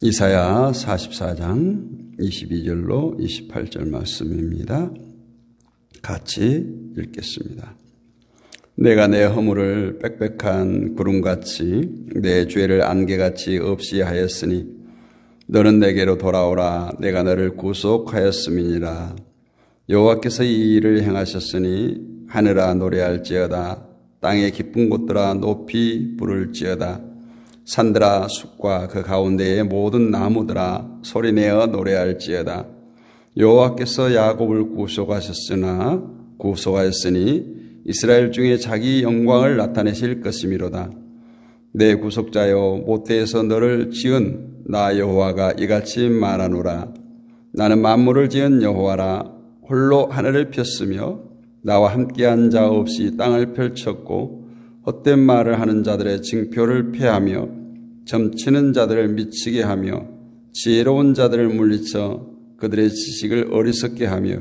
이사야 44장 22절로 28절 말씀입니다. 같이 읽겠습니다. 내가 내 허물을 빽빽한 구름같이 내 죄를 안개같이 없이 하였으니 너는 내게로 돌아오라. 내가 너를 구속하였음이니라. 여호와께서 이 일을 행하셨으니 하늘아 노래할지어다. 땅의 깊은 곳들아 높이 부를지어다. 산들아 숲과 그 가운데의 모든 나무들아 소리내어 노래할지어다. 여호와께서 야곱을 구속하였으니 이스라엘 중에 자기 영광을 나타내실 것이미로다. 내 구속자여 모태에서 너를 지은 나 여호와가 이같이 말하노라. 나는 만물을 지은 여호와라. 홀로 하늘을 폈으며 나와 함께한 자 없이 땅을 펼쳤고 헛된 말을 하는 자들의 징표를 폐하며 점치는 자들을 미치게 하며 지혜로운 자들을 물리쳐 그들의 지식을 어리석게 하며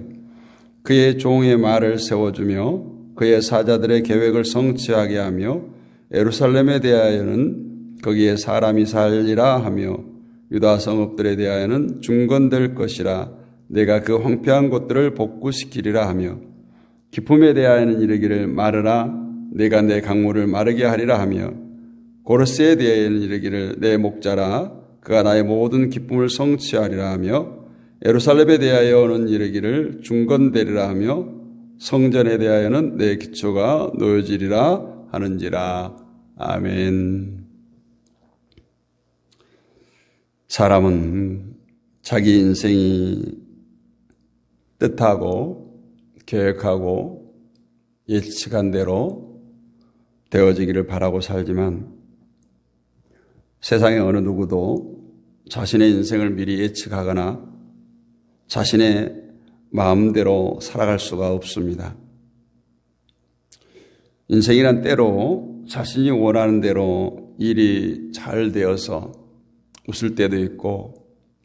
그의 종의 말을 세워주며 그의 사자들의 계획을 성취하게 하며 예루살렘에 대하여는 거기에 사람이 살리라 하며 유다 성읍들에 대하여는 중건될 것이라. 내가 그 황폐한 곳들을 복구시키리라 하며 기품에 대하여는 이르기를 마르라. 내가 내 강물을 마르게 하리라 하며 고르스에 대하여는 이르기를 내 목자라. 그가 나의 모든 기쁨을 성취하리라 하며 예루살렘에 대하여는 이르기를 중건되리라 하며 성전에 대하여는 내 기초가 놓여지리라 하는지라. 아멘. 사람은 자기 인생이 뜻하고 계획하고 예측한 대로 되어지기를 바라고 살지만 세상의 어느 누구도 자신의 인생을 미리 예측하거나 자신의 마음대로 살아갈 수가 없습니다. 인생이란 때로 자신이 원하는 대로 일이 잘 되어서 웃을 때도 있고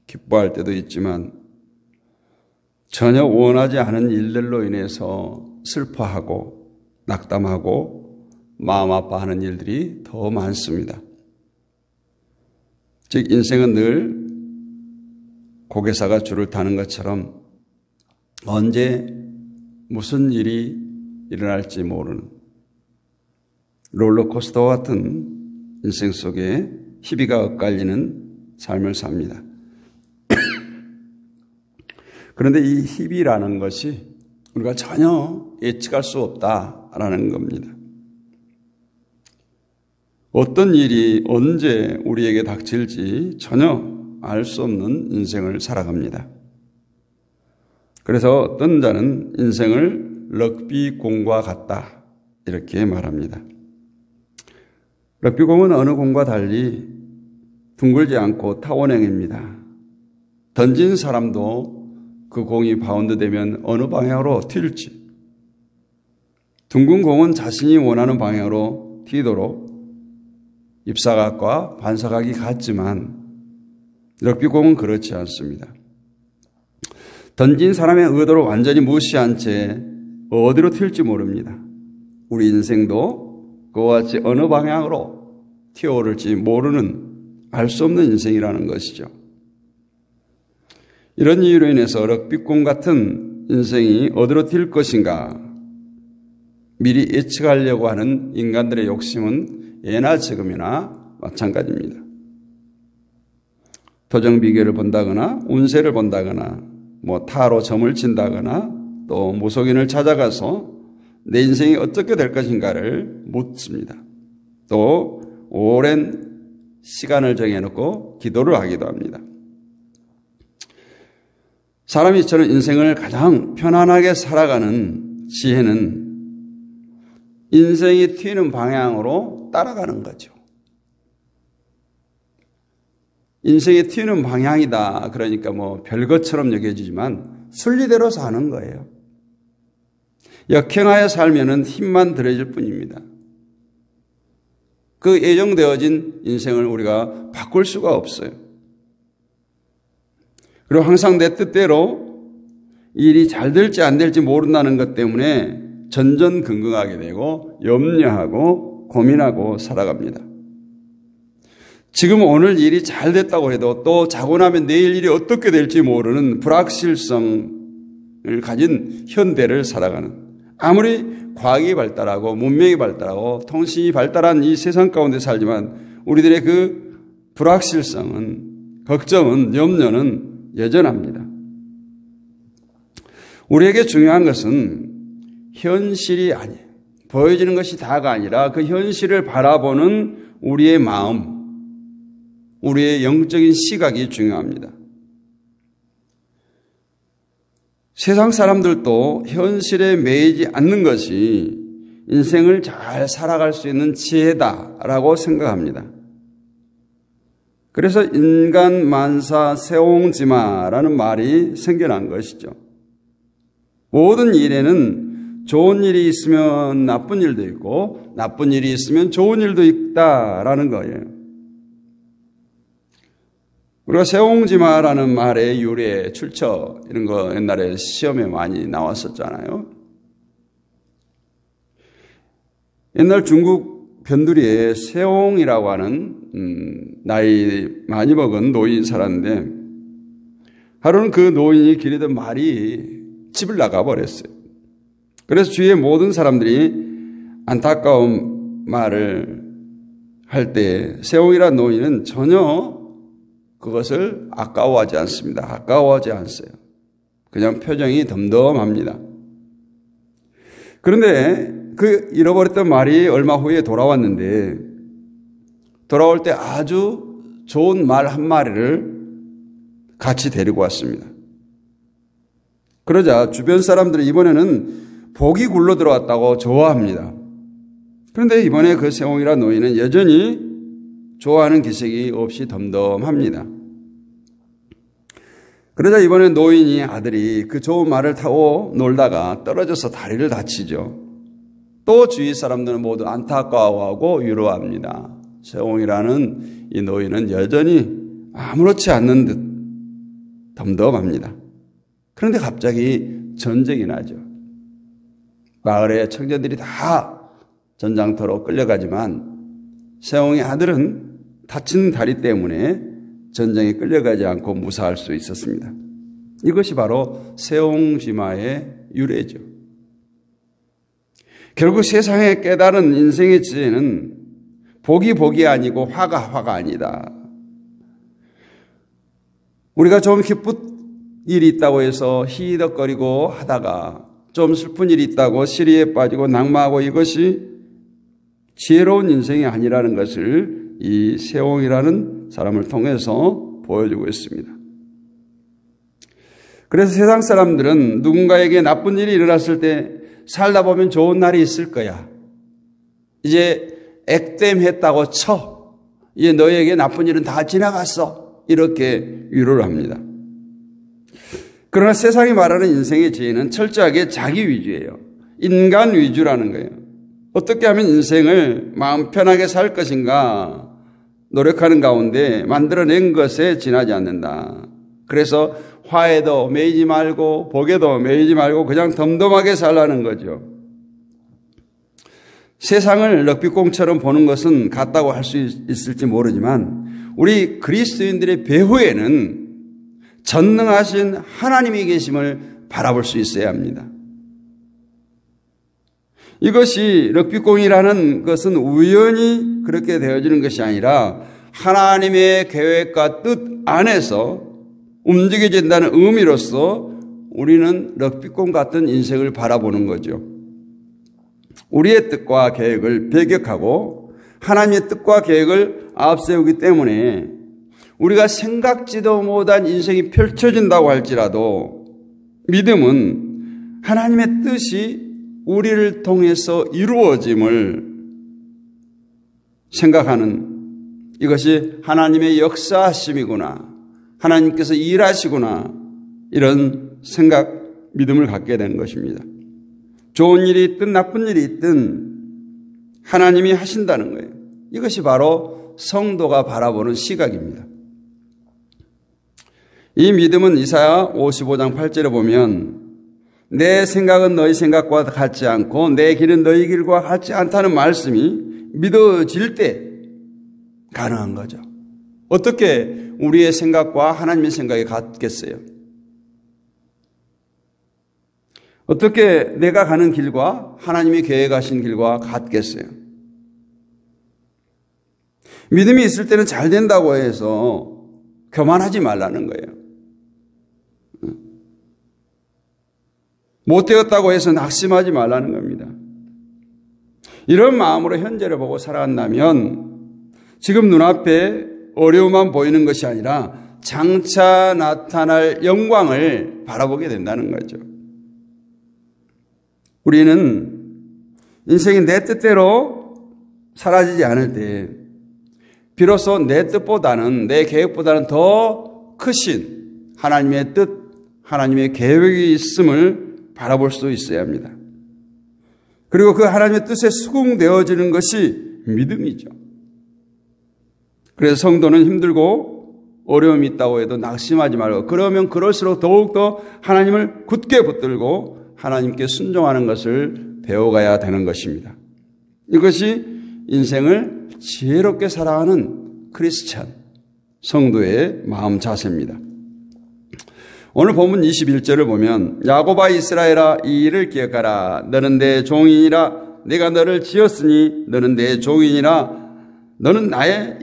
기뻐할 때도 있지만 전혀 원하지 않은 일들로 인해서 슬퍼하고 낙담하고 마음 아파하는 일들이 더 많습니다. 즉 인생은 늘 고개사가 줄을 타는 것처럼 언제 무슨 일이 일어날지 모르는 롤러코스터와 같은 인생 속에 희비가 엇갈리는 삶을 삽니다. 그런데 이 희비라는 것이 우리가 전혀 예측할 수 없다라는 겁니다. 어떤 일이 언제 우리에게 닥칠지 전혀 알 수 없는 인생을 살아갑니다. 그래서 어떤 자는 인생을 럭비공과 같다 이렇게 말합니다. 럭비공은 어느 공과 달리 둥글지 않고 타원형입니다. 던진 사람도 그 공이 바운드되면 어느 방향으로 튈지, 둥근 공은 자신이 원하는 방향으로 튀도록 입사각과 반사각이 같지만 럭비공은 그렇지 않습니다. 던진 사람의 의도를 완전히 무시한 채 어디로 튈지 모릅니다. 우리 인생도 그와 같이 어느 방향으로 튀어오를지 모르는 알 수 없는 인생이라는 것이죠. 이런 이유로 인해서 럭비공 같은 인생이 어디로 튈 것인가 미리 예측하려고 하는 인간들의 욕심은 예나 지금이나 마찬가지입니다. 토정 비결을 본다거나 운세를 본다거나 타로 점을 친다거나 또 무속인을 찾아가서 내 인생이 어떻게 될 것인가를 묻습니다. 또 오랜 시간을 정해놓고 기도를 하기도 합니다. 사람이 저는 인생을 가장 편안하게 살아가는 지혜는 인생이 튀는 방향으로 따라가는 거죠. 인생이 튀는 방향이다. 그러니까 별것처럼 여겨지지만 순리대로 사는 거예요. 역행하여 살면은 힘만 들어질 뿐입니다. 그 예정되어진 인생을 우리가 바꿀 수가 없어요. 그리고 항상 내 뜻대로 일이 잘 될지 안 될지 모른다는 것 때문에 전전긍긍하게 되고 염려하고 고민하고 살아갑니다. 지금 오늘 일이 잘 됐다고 해도 또 자고 나면 내일 일이 어떻게 될지 모르는 불확실성을 가진 현대를 살아가는, 아무리 과학이 발달하고 문명이 발달하고 통신이 발달한 이 세상 가운데 살지만 우리들의 그 불확실성은, 걱정은, 염려는 여전합니다. 우리에게 중요한 것은 현실이 아니에요. 보여지는 것이 다가 아니라 그 현실을 바라보는 우리의 마음, 우리의 영적인 시각이 중요합니다. 세상 사람들도 현실에 매이지 않는 것이 인생을 잘 살아갈 수 있는 지혜다라고 생각합니다. 그래서 인간 만사 세옹지마라는 말이 생겨난 것이죠. 모든 일에는 좋은 일이 있으면 나쁜 일도 있고 나쁜 일이 있으면 좋은 일도 있다라는 거예요. 우리가 세옹지마라는 말의 유래, 출처 이런 거 옛날에 시험에 많이 나왔었잖아요. 옛날 중국 변두리에 세옹이라고 하는 나이 많이 먹은 노인이 살았는데 하루는 그 노인이 기르던 말이 집을 나가버렸어요. 그래서 주위의 모든 사람들이 안타까운 말을 할 때 세옹이라는 노인은 전혀 그것을 아까워하지 않습니다. 아까워하지 않았어요. 그냥 표정이 덤덤합니다. 그런데 그 잃어버렸던 말이 얼마 후에 돌아왔는데 돌아올 때 아주 좋은 말 한 마리를 같이 데리고 왔습니다. 그러자 주변 사람들이 이번에는 복이 굴러 들어왔다고 좋아합니다. 그런데 이번에 그 세옹이라는 노인은 여전히 좋아하는 기색이 없이 덤덤합니다. 그러자 이번에 노인이 아들이 그 좋은 말을 타고 놀다가 떨어져서 다리를 다치죠. 또 주위 사람들은 모두 안타까워하고 위로합니다. 세옹이라는 이 노인은 여전히 아무렇지 않는 듯 덤덤합니다. 그런데 갑자기 전쟁이 나죠. 마을의 청년들이 다 전장터로 끌려가지만 세옹의 아들은 다친 다리 때문에 전쟁에 끌려가지 않고 무사할 수 있었습니다. 이것이 바로 세옹지마의 유래죠. 결국 세상에 깨달은 인생의 지혜는 복이 아니고 화가 아니다. 우리가 좀 기쁜 일이 있다고 해서 희덕거리고 하다가 좀 슬픈 일이 있다고 시리에 빠지고 낙마하고 이것이 지혜로운 인생이 아니라는 것을 이 세옹이라는 사람을 통해서 보여주고 있습니다. 그래서 세상 사람들은 누군가에게 나쁜 일이 일어났을 때 살다 보면 좋은 날이 있을 거야. 이제 액땜했다고 쳐. 이제 너에게 나쁜 일은 다 지나갔어. 이렇게 위로를 합니다. 그러나 세상이 말하는 인생의 지혜는 철저하게 자기 위주예요. 인간 위주라는 거예요. 어떻게 하면 인생을 마음 편하게 살 것인가 노력하는 가운데 만들어낸 것에 지나지 않는다. 그래서 화에도 매이지 말고 복에도 매이지 말고 그냥 덤덤하게 살라는 거죠. 세상을 럭비공처럼 보는 것은 같다고 할 수 있을지 모르지만 우리 그리스도인들의 배후에는 전능하신 하나님이 계심을 바라볼 수 있어야 합니다. 이것이 럭비공이라는 것은 우연히 그렇게 되어지는 것이 아니라 하나님의 계획과 뜻 안에서 움직여진다는 의미로서 우리는 럭비공 같은 인생을 바라보는 거죠. 우리의 뜻과 계획을 배격하고 하나님의 뜻과 계획을 앞세우기 때문에 우리가 생각지도 못한 인생이 펼쳐진다고 할지라도 믿음은 하나님의 뜻이 우리를 통해서 이루어짐을 생각하는 이것이 하나님의 역사하심이구나. 하나님께서 일하시구나. 이런 생각, 믿음을 갖게 되는 것입니다. 좋은 일이 있든 나쁜 일이 있든 하나님이 하신다는 거예요. 이것이 바로 성도가 바라보는 시각입니다. 이 믿음은 이사야 55장 8절에 보면 내 생각은 너희 생각과 같지 않고 내 길은 너희 길과 같지 않다는 말씀이 믿어질 때 가능한 거죠. 어떻게 우리의 생각과 하나님의 생각이 같겠어요? 어떻게 내가 가는 길과 하나님이 계획하신 길과 같겠어요? 믿음이 있을 때는 잘 된다고 해서 교만하지 말라는 거예요. 못 되었다고 해서 낙심하지 말라는 겁니다. 이런 마음으로 현재를 보고 살아간다면 지금 눈앞에 어려움만 보이는 것이 아니라 장차 나타날 영광을 바라보게 된다는 거죠. 우리는 인생이 내 뜻대로 사라지지 않을 때 비로소 내 뜻보다는, 내 계획보다는 더 크신 하나님의 뜻, 하나님의 계획이 있음을 바라볼 수 있어야 합니다. 그리고 그 하나님의 뜻에 수긍되어지는 것이 믿음이죠. 그래서 성도는 힘들고 어려움이 있다고 해도 낙심하지 말고, 그러면 그럴수록 더욱더 하나님을 굳게 붙들고 하나님께 순종하는 것을 배워가야 되는 것입니다. 이것이 인생을 지혜롭게 살아가는 크리스찬 성도의 마음 자세입니다. 오늘 본문 21절을 보면 야곱아 이스라엘아 이 일을 기억하라. 너는 내 종이니라. 내가 너를 지었으니 너는 내 종이니라. 너는 나의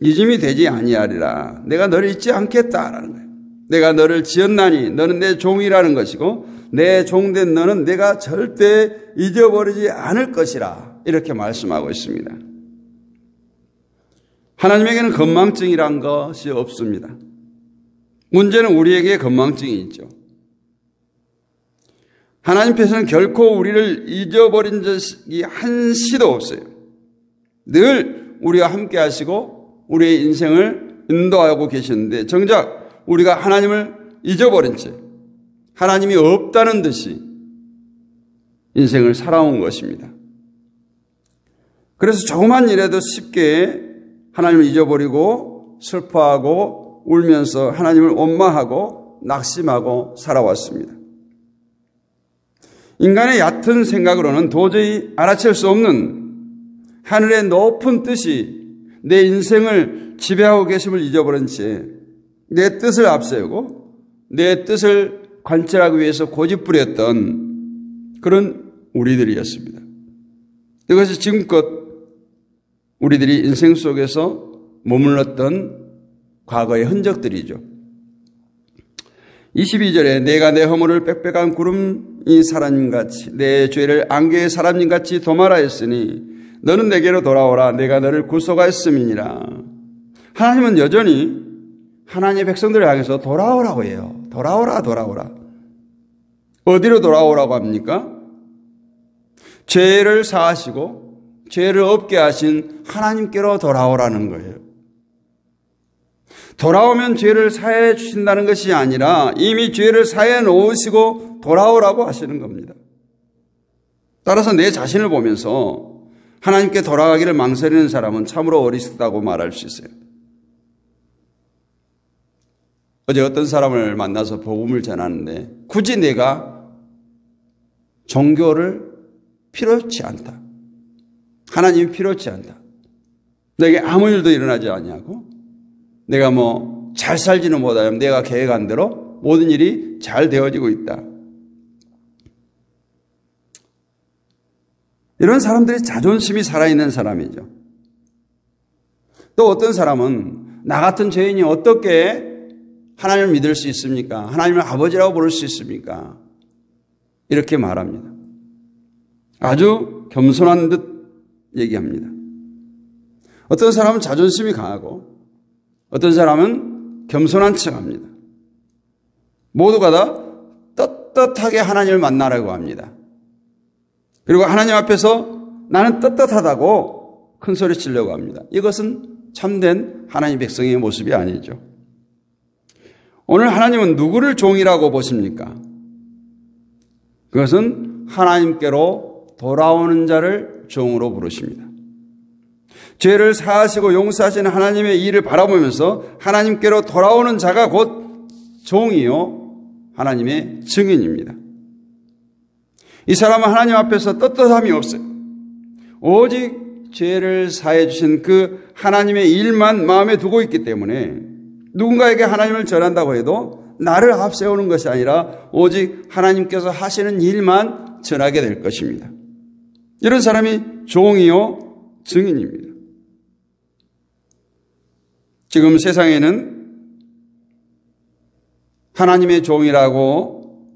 이짐이 되지 아니하리라. 내가 너를 잊지 않겠다라는 거예요. 내가 너를 지었나니 너는 내 종이라는 것이고 내 종된 너는 내가 절대 잊어버리지 않을 것이라. 이렇게 말씀하고 있습니다. 하나님에게는 건망증이란 것이 없습니다. 문제는 우리에게 건망증이 있죠. 하나님께서는 결코 우리를 잊어버린 적이 한시도 없어요. 늘 우리와 함께 하시고 우리의 인생을 인도하고 계시는데 정작 우리가 하나님을 잊어버린 채 하나님이 없다는 듯이 인생을 살아온 것입니다. 그래서 조그만 일에도 쉽게 하나님을 잊어버리고 슬퍼하고 울면서 하나님을 원망하고 낙심하고 살아왔습니다. 인간의 얕은 생각으로는 도저히 알아챌 수 없는 하늘의 높은 뜻이 내 인생을 지배하고 계심을 잊어버린 채 내 뜻을 앞세우고 내 뜻을 관철하기 위해서 고집부렸던 그런 우리들이었습니다. 이것이 지금껏 우리들이 인생 속에서 머물렀던 과거의 흔적들이죠. 22절에 내가 내 허물을 빽빽한 구름이 사람같이 내 죄를 안개의 사람님같이 도말하였으니 너는 내게로 돌아오라. 내가 너를 구속하였음이니라. 하나님은 여전히 하나님의 백성들을 향해서 돌아오라고 해요. 돌아오라 돌아오라. 어디로 돌아오라고 합니까? 죄를 사하시고 죄를 없게 하신 하나님께로 돌아오라는 거예요. 돌아오면 죄를 사해 주신다는 것이 아니라 이미 죄를 사해 놓으시고 돌아오라고 하시는 겁니다. 따라서 내 자신을 보면서 하나님께 돌아가기를 망설이는 사람은 참으로 어리석다고 말할 수 있어요. 어제 어떤 사람을 만나서 복음을 전하는데 굳이 내가 종교를 필요치 않다. 하나님이 필요치 않다. 내게 아무 일도 일어나지 아니하고 내가 잘 살지는 못하면 내가 계획한 대로 모든 일이 잘 되어지고 있다. 이런 사람들이 자존심이 살아있는 사람이죠. 또 어떤 사람은 나 같은 죄인이 어떻게 하나님을 믿을 수 있습니까? 하나님을 아버지라고 부를 수 있습니까? 이렇게 말합니다. 아주 겸손한 듯 얘기합니다. 어떤 사람은 자존심이 강하고 어떤 사람은 겸손한 척합니다. 모두가 다 떳떳하게 하나님을 만나라고 합니다. 그리고 하나님 앞에서 나는 떳떳하다고 큰 소리 치려고 합니다. 이것은 참된 하나님 백성의 모습이 아니죠. 오늘 하나님은 누구를 종이라고 보십니까? 그것은 하나님께로 돌아오는 자를 종으로 부르십니다. 죄를 사하시고 용서하시는 하나님의 일을 바라보면서 하나님께로 돌아오는 자가 곧 종이요 하나님의 증인입니다. 이 사람은 하나님 앞에서 떳떳함이 없어요. 오직 죄를 사해 주신 그 하나님의 일만 마음에 두고 있기 때문에 누군가에게 하나님을 전한다고 해도 나를 앞세우는 것이 아니라 오직 하나님께서 하시는 일만 전하게 될 것입니다. 이런 사람이 종이요 증인입니다. 지금 세상에는 하나님의 종이라고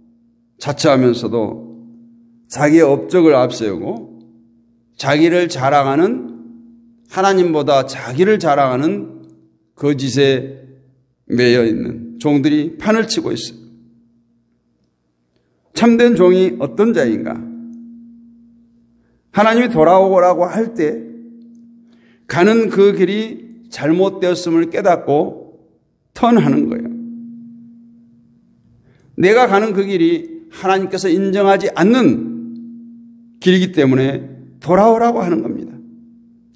자처하면서도 자기의 업적을 앞세우고 자기를 자랑하는, 하나님보다 자기를 자랑하는 거짓에 매여 있는 종들이 판을 치고 있어요. 참된 종이 어떤 자인가? 하나님이 돌아오라고 할 때 가는 그 길이 잘못되었음을 깨닫고 턴하는 거예요. 내가 가는 그 길이 하나님께서 인정하지 않는 길이기 때문에 돌아오라고 하는 겁니다.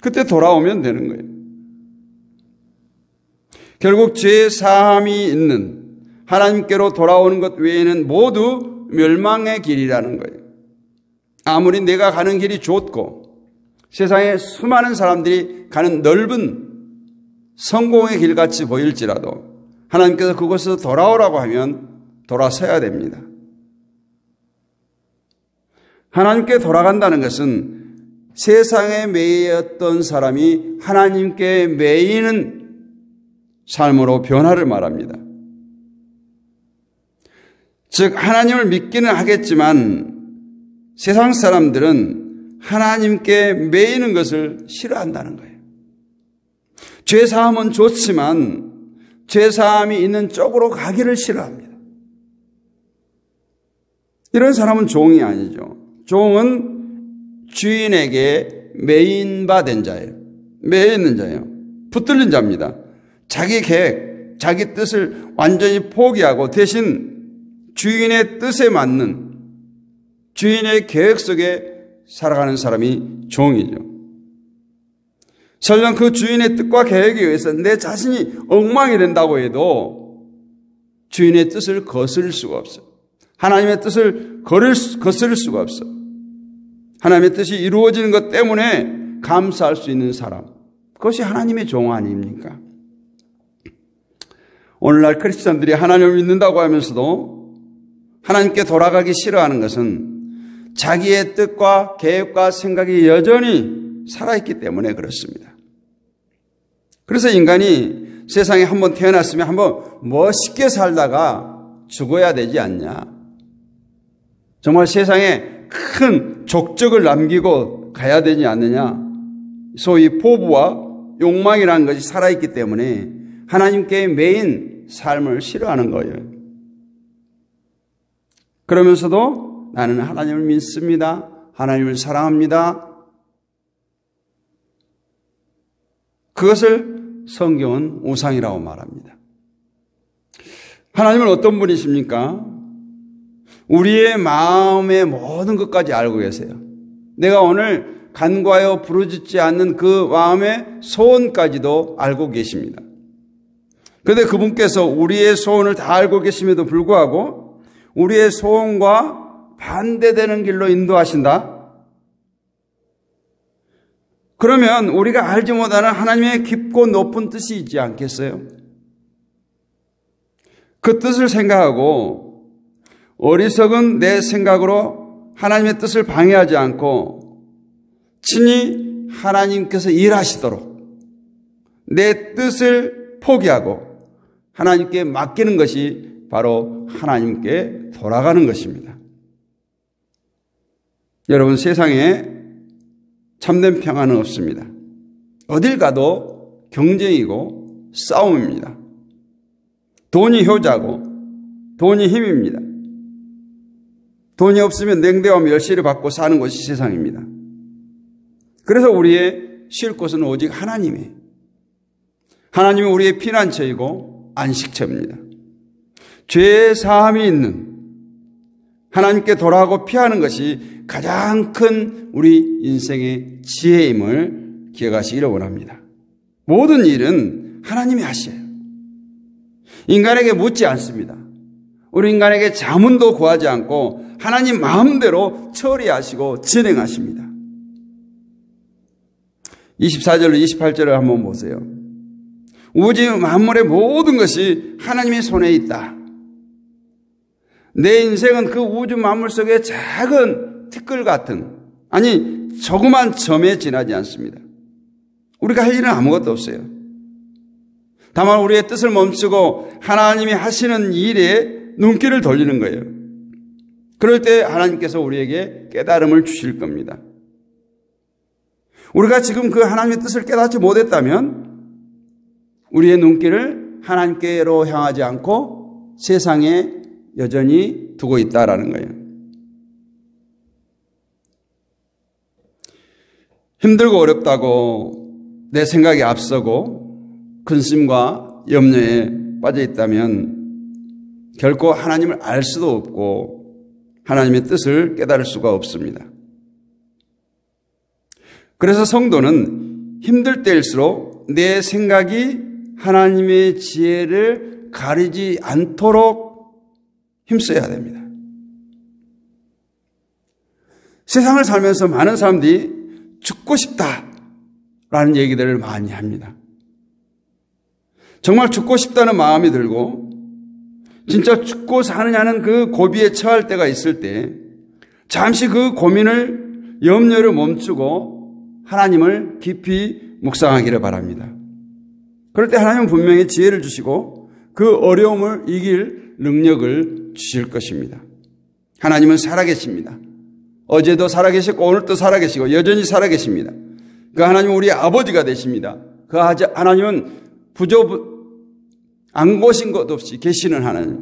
그때 돌아오면 되는 거예요. 결국 죄 사함이 있는 하나님께로 돌아오는 것 외에는 모두 멸망의 길이라는 거예요. 아무리 내가 가는 길이 좁고 세상에 수많은 사람들이 가는 넓은 성공의 길같이 보일지라도 하나님께서 그곳에서 돌아오라고 하면 돌아서야 됩니다. 하나님께 돌아간다는 것은 세상에 매였던 사람이 하나님께 매이는 삶으로 변화를 말합니다. 즉 하나님을 믿기는 하겠지만 세상 사람들은 하나님께 매이는 것을 싫어한다는 거예요. 죄사함은 좋지만 죄사함이 있는 쪽으로 가기를 싫어합니다. 이런 사람은 종이 아니죠. 종은 주인에게 매인바된 자예요. 매여 있는 자예요. 붙들린 자입니다. 자기 계획, 자기 뜻을 완전히 포기하고 대신 주인의 뜻에 맞는 주인의 계획 속에 살아가는 사람이 종이죠. 설령 그 주인의 뜻과 계획에 의해서 내 자신이 엉망이 된다고 해도 주인의 뜻을 거스를 수가 없어요. 하나님의 뜻을 거스를 수가 없어요. 하나님의 뜻이 이루어지는 것 때문에 감사할 수 있는 사람, 그것이 하나님의 종 아닙니까? 오늘날 크리스천들이 하나님을 믿는다고 하면서도 하나님께 돌아가기 싫어하는 것은 자기의 뜻과 계획과 생각이 여전히 살아있기 때문에 그렇습니다. 그래서 인간이 세상에 한번 태어났으면 한번 멋있게 살다가 죽어야 되지 않냐. 정말 세상에 큰 족적을 남기고 가야 되지 않느냐. 소위 포부와 욕망이라는 것이 살아있기 때문에 하나님께 매인 삶을 싫어하는 거예요. 그러면서도 나는 하나님을 믿습니다. 하나님을 사랑합니다. 그것을 성경은 우상이라고 말합니다. 하나님은 어떤 분이십니까? 우리의 마음의 모든 것까지 알고 계세요. 내가 오늘 간과하여 부르짖지 않는 그 마음의 소원까지도 알고 계십니다. 그런데 그분께서 우리의 소원을 다 알고 계심에도 불구하고 우리의 소원과 반대되는 길로 인도하신다? 그러면 우리가 알지 못하는 하나님의 깊고 높은 뜻이 있지 않겠어요? 그 뜻을 생각하고 어리석은 내 생각으로 하나님의 뜻을 방해하지 않고 친히 하나님께서 일하시도록 내 뜻을 포기하고 하나님께 맡기는 것이 바로 하나님께 돌아가는 것입니다. 여러분, 세상에 참된 평안은 없습니다. 어딜 가도 경쟁이고 싸움입니다. 돈이 효자고 돈이 힘입니다. 돈이 없으면 냉대와 멸시를 받고 사는 것이 세상입니다. 그래서 우리의 쉴 곳은 오직 하나님이에요. 하나님은 우리의 피난처이고 안식처입니다. 죄의 사함이 있는 하나님께 돌아가고 피하는 것이 가장 큰 우리 인생의 지혜임을 기억하시기를 원합니다. 모든 일은 하나님이 하셔요. 인간에게 묻지 않습니다. 우리 인간에게 자문도 구하지 않고 하나님 마음대로 처리하시고 진행하십니다. 24절로 28절을 한번 보세요. 우주 만물의 모든 것이 하나님의 손에 있다. 내 인생은 그 우주 만물 속의 작은 티끌 같은, 아니 조그만 점에 지나지 않습니다. 우리가 할 일은 아무것도 없어요. 다만 우리의 뜻을 멈추고 하나님이 하시는 일에 눈길을 돌리는 거예요. 그럴 때 하나님께서 우리에게 깨달음을 주실 겁니다. 우리가 지금 그 하나님의 뜻을 깨닫지 못했다면 우리의 눈길을 하나님께로 향하지 않고 세상에 여전히 두고 있다라는 거예요. 힘들고 어렵다고 내 생각이 앞서고 근심과 염려에 빠져 있다면 결코 하나님을 알 수도 없고 하나님의 뜻을 깨달을 수가 없습니다. 그래서 성도는 힘들 때일수록 내 생각이 하나님의 지혜를 가리지 않도록 힘써야 됩니다. 세상을 살면서 많은 사람들이 죽고 싶다라는 얘기들을 많이 합니다. 정말 죽고 싶다는 마음이 들고 진짜 죽고 사느냐는 그 고비에 처할 때가 있을 때 잠시 그 고민을 염려를 멈추고 하나님을 깊이 묵상하기를 바랍니다. 그럴 때 하나님은 분명히 지혜를 주시고 그 어려움을 이길 능력을 주실 것입니다. 하나님은 살아계십니다. 어제도 살아계셨고 오늘도 살아계시고 여전히 살아계십니다. 그 하나님은 우리의 아버지가 되십니다. 그 하나님은 안 고신 것 없이 계시는 하나님.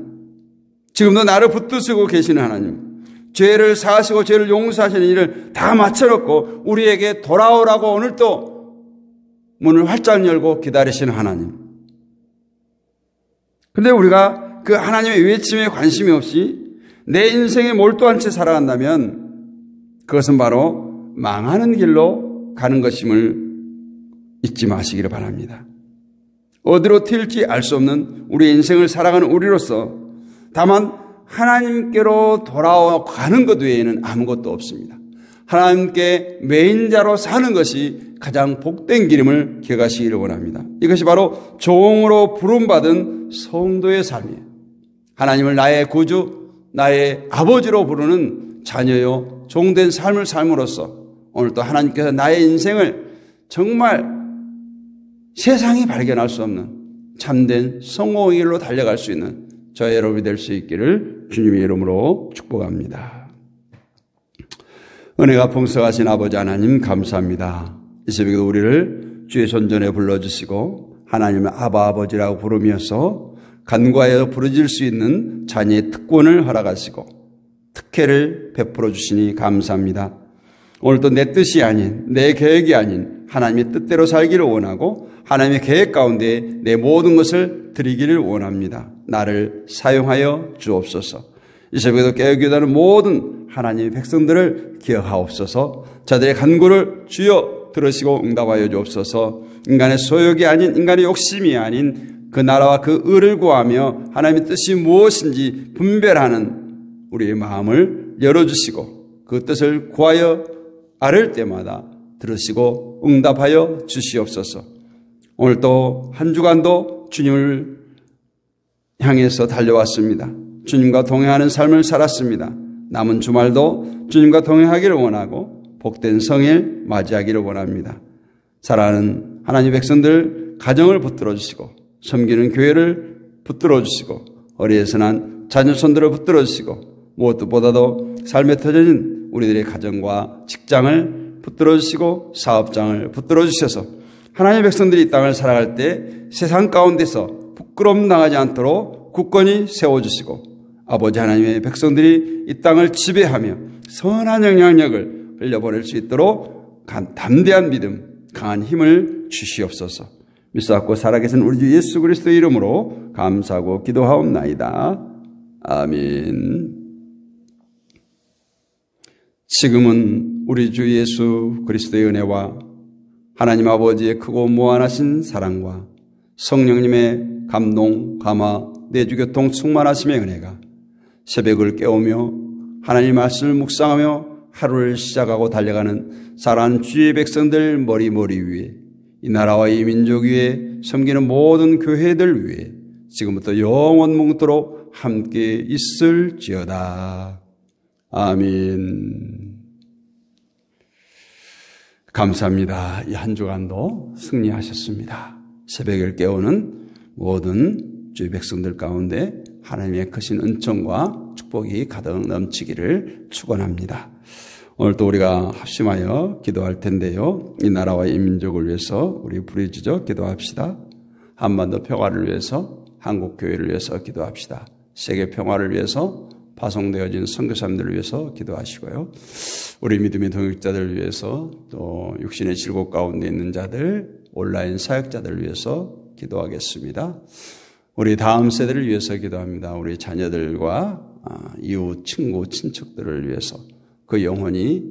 지금도 나를 붙드시고 계시는 하나님. 죄를 사하시고 죄를 용서하시는 일을 다 마쳐놓고 우리에게 돌아오라고 오늘도 문을 활짝 열고 기다리시는 하나님. 근데 우리가 그 하나님의 외침에 관심이 없이 내 인생에 몰두한 채 살아간다면 그것은 바로 망하는 길로 가는 것임을 잊지 마시기를 바랍니다. 어디로 튈지 알 수 없는 우리 인생을 살아가는 우리로서 다만 하나님께로 돌아가는 것 외에는 아무것도 없습니다. 하나님께 매인자로 사는 것이 가장 복된 길임을 기억하시기를 원합니다. 이것이 바로 종으로 부름받은 성도의 삶이에요. 하나님을 나의 구주, 나의 아버지로 부르는 자녀요 종된 삶을 삶으로써 오늘 또 하나님께서 나의 인생을 정말 세상이 발견할 수 없는 참된 성공의 길로 달려갈 수 있는 저의 여러분이 될 수 있기를 주님의 이름으로 축복합니다. 은혜가 풍성하신 아버지 하나님 감사합니다. 이 새벽에도 우리를 주의 손전에 불러주시고 하나님을 아바 아버지라고 부르면서 간과하여 부르질 수 있는 자녀의 특권을 허락하시고 특혜를 베풀어 주시니 감사합니다. 오늘도 내 뜻이 아닌 내 계획이 아닌 하나님의 뜻대로 살기를 원하고 하나님의 계획 가운데 내 모든 것을 드리기를 원합니다. 나를 사용하여 주옵소서. 이 새벽에도 깨어기도하는 모든 하나님의 백성들을 기억하옵소서. 저들의 간구를 주여 들으시고 응답하여 주옵소서. 인간의 소욕이 아닌 인간의 욕심이 아닌 그 나라와 그 의를 구하며 하나님의 뜻이 무엇인지 분별하는 우리의 마음을 열어주시고 그 뜻을 구하여 아를 때마다 들으시고 응답하여 주시옵소서. 오늘도 한 주간도 주님을 향해서 달려왔습니다. 주님과 동행하는 삶을 살았습니다. 남은 주말도 주님과 동행하기를 원하고 복된 성일 맞이하기를 원합니다. 사랑하는 하나님의 백성들 가정을 붙들어 주시고 섬기는 교회를 붙들어 주시고 어리에서 난 자녀손들을 붙들어 주시고 무엇보다도 삶에 터져진 우리들의 가정과 직장을 붙들어 주시고 사업장을 붙들어 주셔서 하나님의 백성들이 이 땅을 살아갈 때 세상 가운데서 부끄러움 당하지 않도록 굳건히 세워주시고 아버지 하나님의 백성들이 이 땅을 지배하며 선한 영향력을 흘려보낼 수 있도록 담대한 믿음, 강한 힘을 주시옵소서. 믿사옵고 살아계신 우리 주 예수 그리스도의 이름으로 감사하고 기도하옵나이다. 아멘. 지금은 우리 주 예수 그리스도의 은혜와 하나님 아버지의 크고 무한하신 사랑과 성령님의 감동, 감화, 내주교통 충만하심의 은혜가 새벽을 깨우며 하나님 말씀을 묵상하며 하루를 시작하고 달려가는 사랑하는 주의 백성들 머리 위에, 이 나라와 이 민족 위에, 섬기는 모든 교회들 위에 지금부터 영원 뭉도록 함께 있을지어다. 아멘. 감사합니다. 이 한 주간도 승리하셨습니다. 새벽을 깨우는 모든 주의 백성들 가운데 하나님의 크신 은총과 축복이 가득 넘치기를 축원합니다. 오늘 또 우리가 합심하여 기도할 텐데요. 이 나라와 이 민족을 위해서 우리 부르짖어 기도합시다. 한반도 평화를 위해서, 한국 교회를 위해서 기도합시다. 세계 평화를 위해서, 파송되어진 선교사님들을 위해서 기도하시고요. 우리 믿음의 동역자들을 위해서, 또 육신의 질곡 가운데 있는 자들, 온라인 사역자들을 위해서 기도하겠습니다. 우리 다음 세대를 위해서 기도합니다. 우리 자녀들과 이웃, 친구, 친척들을 위해서 그 영혼이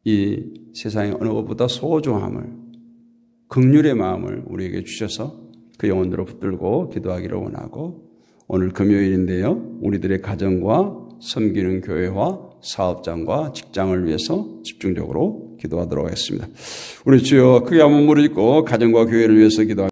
이 세상의 어느 것보다 소중함을, 긍휼의 마음을 우리에게 주셔서 그 영혼들을 붙들고 기도하기를 원하고, 오늘 금요일인데요. 우리들의 가정과 섬기는 교회와 사업장과 직장을 위해서 집중적으로 기도하도록 하겠습니다. 우리 주여 크게 한번 무릎 꿇고 가정과 교회를 위해서 기도합니다.